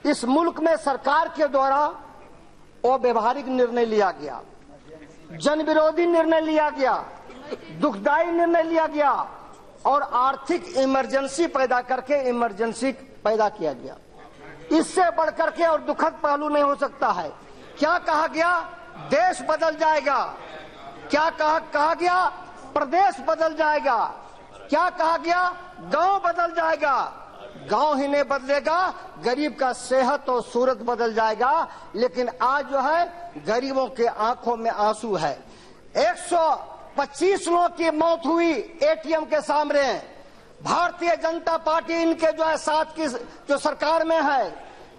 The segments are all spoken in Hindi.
इस मुल्क में सरकार के द्वारा अव्यवहारिक निर्णय लिया गया, जन विरोधी निर्णय लिया गया, दुखदायी निर्णय लिया गया और आर्थिक इमरजेंसी पैदा करके इमरजेंसी पैदा किया गया। इससे बढ़कर के और दुखद पहलू नहीं हो सकता है। क्या कहा गया? देश बदल जाएगा। क्या कहा गया? प्रदेश बदल जाएगा। क्या कहा गया? गांव बदल जाएगा। गांव ही नहीं बदलेगा, गरीब का सेहत और सूरत बदल जाएगा। लेकिन आज जो है गरीबों के आंखों में आंसू है। 125 लोगों की मौत हुई एटीएम के सामने। भारतीय जनता पार्टी इनके जो है साथ की जो सरकार में है,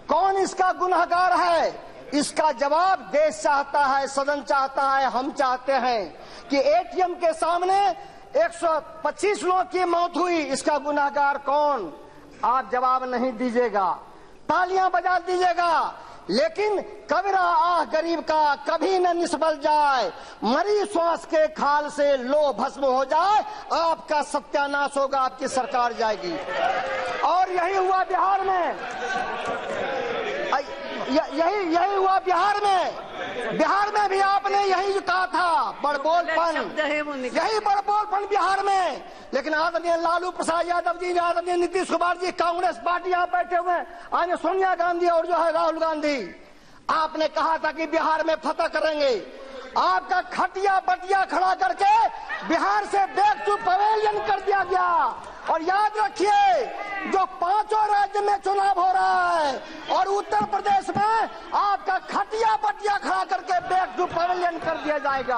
कौन इसका गुनहगार है? इसका जवाब देश चाहता है, सदन चाहता है, हम चाहते हैं कि एटीएम के सामने 125 लोगों की मौत हुई, इसका गुनहगार कौन? आप जवाब नहीं दीजिएगा, तालियां बजा दीजिएगा, लेकिन कबीरा आह गरीब का कभी न निष्फल जाए, मरी श्वास के खाल से लो भस्म हो जाए, आपका सत्यानाश होगा, आपकी सरकार जाएगी। और यही हुआ बिहार में, यही हुआ बिहार में भी आपने यही कहा था, बड़बोलपन, यही बड़बोलपन बिहार में। लेकिन आदरणीय लालू प्रसाद यादव जी, आदरणीय नीतीश कुमार जी, कांग्रेस पार्टी यहाँ बैठे हुए हैं, आज सोनिया गांधी और जो है राहुल गांधी, आपने कहा था कि बिहार में फतह करेंगे। आपका खटिया बटिया खड़ा करके बिहार से बैक टू पवेलियन कर दिया गया। और याद रखिए, जो 5 राज्य में चुनाव हो रहा है और उत्तर प्रदेश में आपका खटिया बटिया खड़ा करके बैक टू पवेलियन कर दिया जाएगा।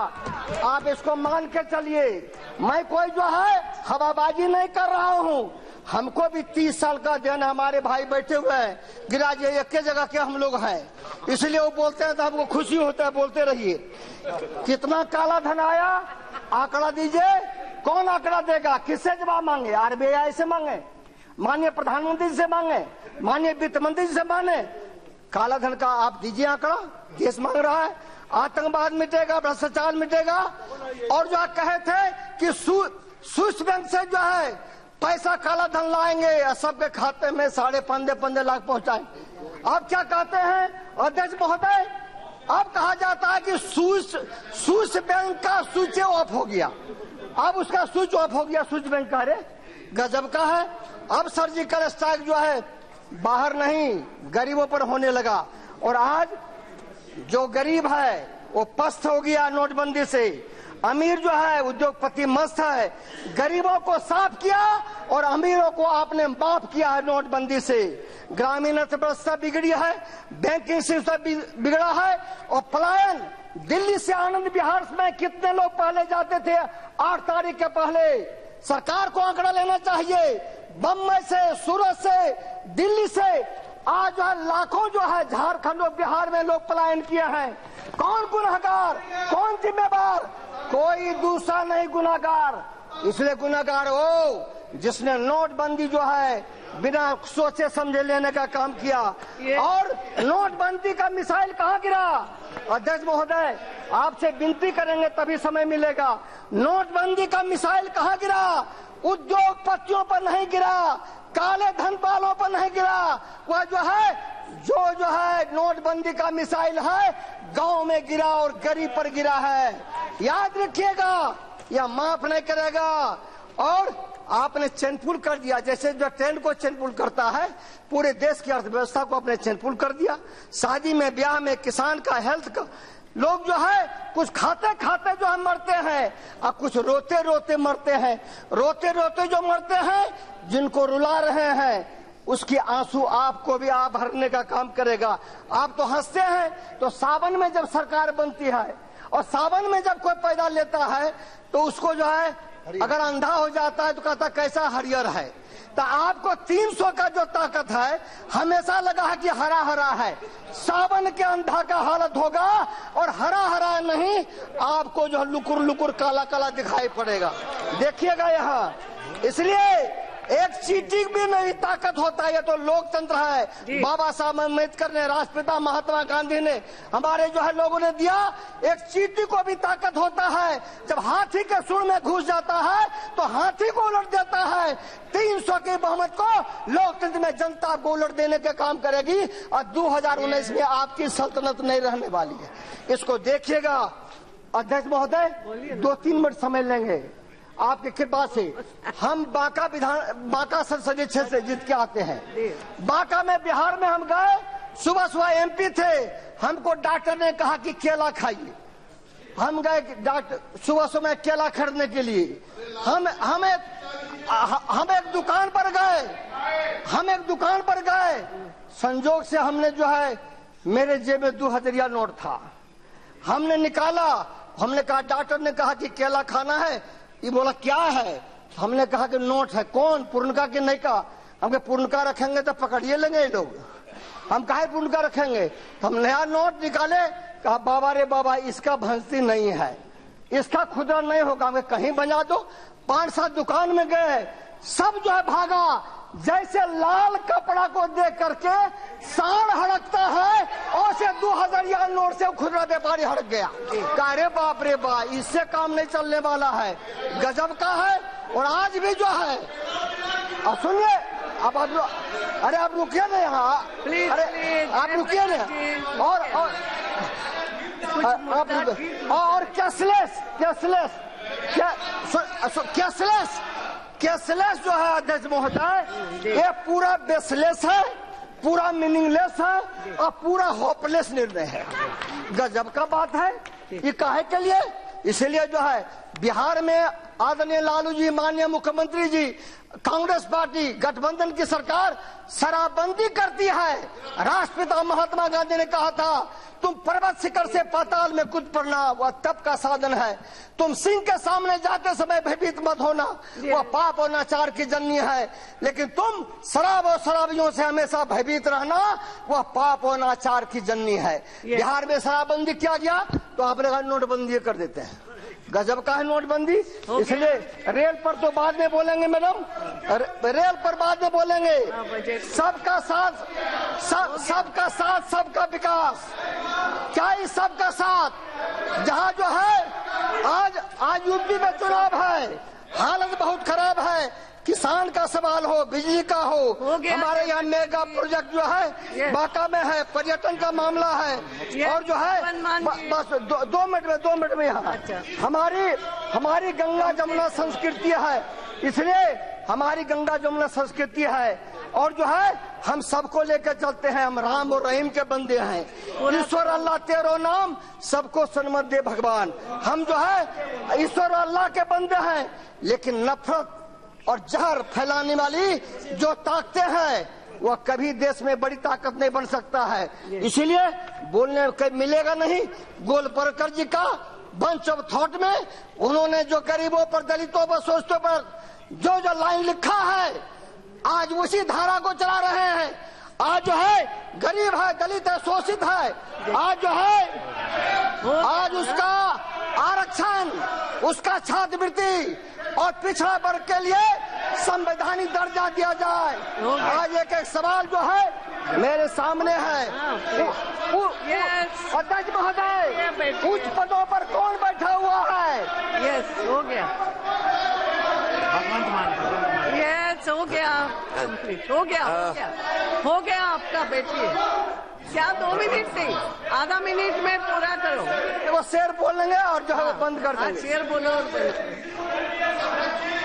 आप इसको मान के चलिए। मैं कोई जो है हवाबाजी नहीं कर रहा हूँ। हमको भी 30 साल का दिन, हमारे भाई बैठे हुए हैं गिरा जी, एक जगह के हम लोग हैं, इसलिए वो बोलते हैं तो हमको खुशी होता है, बोलते रहिए। कितना काला धन आया, आंकड़ा दीजिए। कौन आंकड़ा देगा? किससे जवाब मांगे? आरबीआई से मांगे, माननीय प्रधानमंत्री से मांगे, माननीय वित्त मंत्री से मांगे? काला धन का आप दीजिए आंकड़ा। देश मांग रहा है, आतंकवाद मिटेगा, भ्रष्टाचार मिटेगा। और जो कहे थे कि स्विस बैंक से जो है पैसा काला धन लाएंगे, सबके खाते में 5.5 लाख पहुंचाएंगे। आप क्या कहते हैं अध्यक्ष महोदय? अब कहा जाता है कि स्विस बैंक का स्विच ऑफ हो गया। अब उसका स्विच ऑफ हो गया स्विस बैंक का। अरे गजब का है। अब सर्जिकल स्ट्राइक जो है बाहर नहीं, गरीबों पर होने लगा। और आज जो गरीब है वो पस्त हो गया नोटबंदी से। अमीर जो है उद्योगपति मस्त है। गरीबों को साफ किया और अमीरों को आपने माफ किया है नोटबंदी से। ग्रामीण अर्थव्यवस्था बिगड़ी है, बैंकिंग सिस्टम बिगड़ा है। और पलायन, दिल्ली से आनंद विहार में कितने लोग पहले जाते थे 8 तारीख के पहले? सरकार को आंकड़ा लेना चाहिए। बम्बई से, सूरत से, दिल्ली से आज जो है लाखों जो है झारखंड और बिहार में लोग पलायन किए हैं। कौन गुनहगार, कौन जिम्मेदार? कोई दूसरा नहीं गुनहगार। इसलिए गुनहगार हो जिसने नोटबंदी जो है बिना सोचे समझे लेने का काम किया। और नोटबंदी का मिसाइल कहाँ गिरा? अध्यक्ष महोदय, आपसे विनती करेंगे तभी समय मिलेगा। नोटबंदी का मिसाइल कहाँ गिरा? उद्योगपतियों पर नहीं गिरा, काले धन वालों पर नहीं गिरा। वह जो है नोटबंदी का मिसाइल है गांव में गिरा और गरीब पर गिरा है। याद रखिएगा, यह माफ नहीं करेगा। और आपने चैनपुल कर दिया, जैसे जो ट्रेन को चैनपुल करता है, पूरे देश की अर्थव्यवस्था को आपने चैनपुल कर दिया। शादी में, ब्याह में, किसान का, हेल्थ का, लोग जो है कुछ खाते खाते जो है मरते हैं और कुछ रोते रोते मरते हैं। रोते रोते जो मरते हैं, जिनको रुला रहे हैं, उसकी आंसू आपको भी आप भरने का काम करेगा। आप तो हंसते हैं। तो सावन में जब सरकार बनती है और सावन में जब कोई पैदा लेता है तो उसको जो है अगर अंधा हो जाता है तो कहता कैसा हरियर है। तो आपको 300 का जो ताकत है हमेशा लगा है कि हरा हरा है। सावन के अंधा का हालत होगा और हरा हरा नहीं, आपको जो लुकुर लुकुर काला काला दिखाई पड़ेगा। देखिएगा यहाँ। इसलिए एक चीटी में नहीं ताकत होता है। ये तो लोकतंत्र है। बाबा साहब अम्बेडकर ने, राष्ट्रपिता महात्मा गांधी ने, हमारे जो है लोगों ने दिया। एक चीटी को भी ताकत होता है। जब हाथी के सूंड में घुस जाता है तो हाथी को उलट देता है। 300 की बहुमत को लोकतंत्र में जनता को उलट देने के काम करेगी और 2019 में आपकी सल्तनत नहीं रहने वाली है। इसको देखिएगा। अध्यक्ष महोदय, 2-3 मिनट समय लेंगे आपकी कृपा से। हम बांका संसदीय क्षेत्र से जीत के आते हैं। बांका में, बिहार में हम गए। सुबह सुबह एमपी थे, हमको डॉक्टर ने कहा कि केला खाइए। हम गए डॉक्टर सुबह सुबह केला खरीदने के लिए। हम एक दुकान पर गए। संजोग से हमने जो है, मेरे जेब में 2000 नोट था। हमने निकाला। हमने कहा, डॉक्टर ने कहा कि केला खाना है। ये बोला क्या है? हमने कहा कि नोट है। कौन, पुरनका के नहीं का? हम पुरनका रखेंगे तो पकड़िए लेंगे ये लोग। हम काहे पुरनका रखेंगे? तो हम नया नोट निकाले। कहा, बाबा रे बाबा, इसका भंसी नहीं है, इसका खुदरा नहीं होगा, हमें कहीं बना दो। 5-7 दुकान में गए, सब जो है भागा। जैसे लाल कपड़ा को देख करके सांड हड़कता है, और से 2000 नोट से खुदरा व्यापारी हड़क गया। अरे बाप रे बाप, इससे काम नहीं चलने वाला है। गजब का है। और आज भी जो है, अब सुनिए, अब अरे आप रुकिए ना यहाँ, अरे आप रुकिए ना। और कैशलेस जो है अध्यक्ष महोदय, ये पूरा बेसलेस है, पूरा मीनिंगलेस है और पूरा होपलेस निर्णय है। गजब का बात है। ये काहे के लिए? इसलिए जो है बिहार में आदरणीय लालू जी, माननीय मुख्यमंत्री जी, कांग्रेस पार्टी गठबंधन की सरकार शराबबंदी करती है। राष्ट्रपिता महात्मा गांधी ने कहा था, तुम पर्वत शिखर से पाताल में कूद पड़ना वह तप का साधन है। तुम सिंह के सामने जाते समय भयभीत मत होना, वह पाप और नाचार की जननी है। लेकिन तुम शराब और शराबियों से हमेशा भयभीत रहना, वह पाप और नाचार की जननी है। बिहार में शराबबंदी किया गया तो आपने कहा नोटबंदी कर देते हैं। गजब का है नोटबंदी। इसलिए रेल पर तो बाद में बोलेंगे मैडम, रेल पर बाद में बोलेंगे। सबका साथ, सबका साथ, सबका विकास। क्या ही सबका साथ? जहाँ जो है आज यूपी में चुनाव है, हालत बहुत खराब है। किसान का सवाल हो, बिजली का हो, हमारे यहाँ मेगा प्रोजेक्ट जो है बांका में है, पर्यटन का मामला है। और जो है बस 2 मिनट में यहाँ हमारी गंगा जमुना संस्कृति है। इसलिए हमारी गंगा जमुना संस्कृति है। और जो है हम सबको लेकर चलते हैं। हम राम और रहीम के बंदे हैं। ईश्वर अल्लाह तेरो नाम, सबको सन्मत दे भगवान। हम जो है ईश्वर अल्लाह के बंदे हैं। लेकिन नफरत और जहर फैलाने वाली जो ताकतें हैं, वह कभी देश में बड़ी ताकत नहीं बन सकता है। इसीलिए बोलने के मिलेगा नहीं। गोलवलकर जी का बंच ऑफ थॉट में उन्होंने जो गरीबों पर, दलितों पर, शोषितों पर जो लाइन लिखा है, आज उसी धारा को चला रहे हैं। आज जो है गरीब है, दलित है, शोषित है, आज जो है आज उसका आरक्षण, उसका छात्रवृत्ति और पिछड़ा वर्ग के लिए संवैधानिक दर्जा दिया जाए। आज एक सवाल जो है मेरे सामने है। अध्यक्ष महोदय, उच्च पदों पर कौन बैठा हुआ है? यस, हो गया, यस हो गया, हो गया आपका। बैठिए। क्या 2 मिनट से? आधा मिनट में पूरा करो। वो शेर बोलेंगे और जो है वो बंद कर देंगे। शेर बोलो।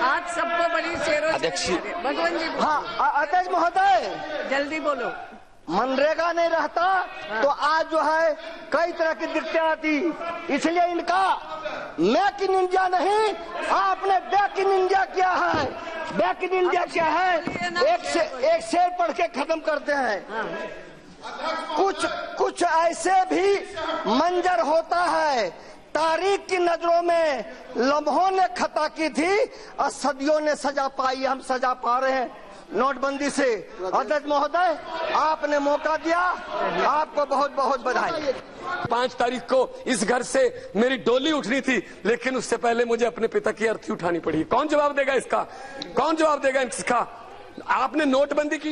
आज सबको बड़ी शेरों अध्यक्ष भगवान जी। हाँ अध्यक्ष महोदय, जल्दी बोलो। मनरेगा नहीं रहता तो आज जो है कई तरह की दिक्कतें आती। इसलिए इनका मेक इन इंडिया नहीं, आपने बैक इन इंडिया किया है। बैक इन इंडिया क्या है? एक शेर पढ़ के खत्म करते हैं। कुछ ऐसे भी मंजर होता है, तारीख की नजरों में लम्हों ने खता की थी और सदियों ने सजा पाई। हम सजा पा रहे हैं नोटबंदी से। अध्यक्ष महोदय, आपने मौका दिया, आपको बहुत बहुत बधाई। 5 तारीख को इस घर से मेरी डोली उठनी थी, लेकिन उससे पहले मुझे अपने पिता की अर्थी उठानी पड़ी। कौन जवाब देगा इसका? कौन जवाब देगा इसका? आपने नोटबंदी की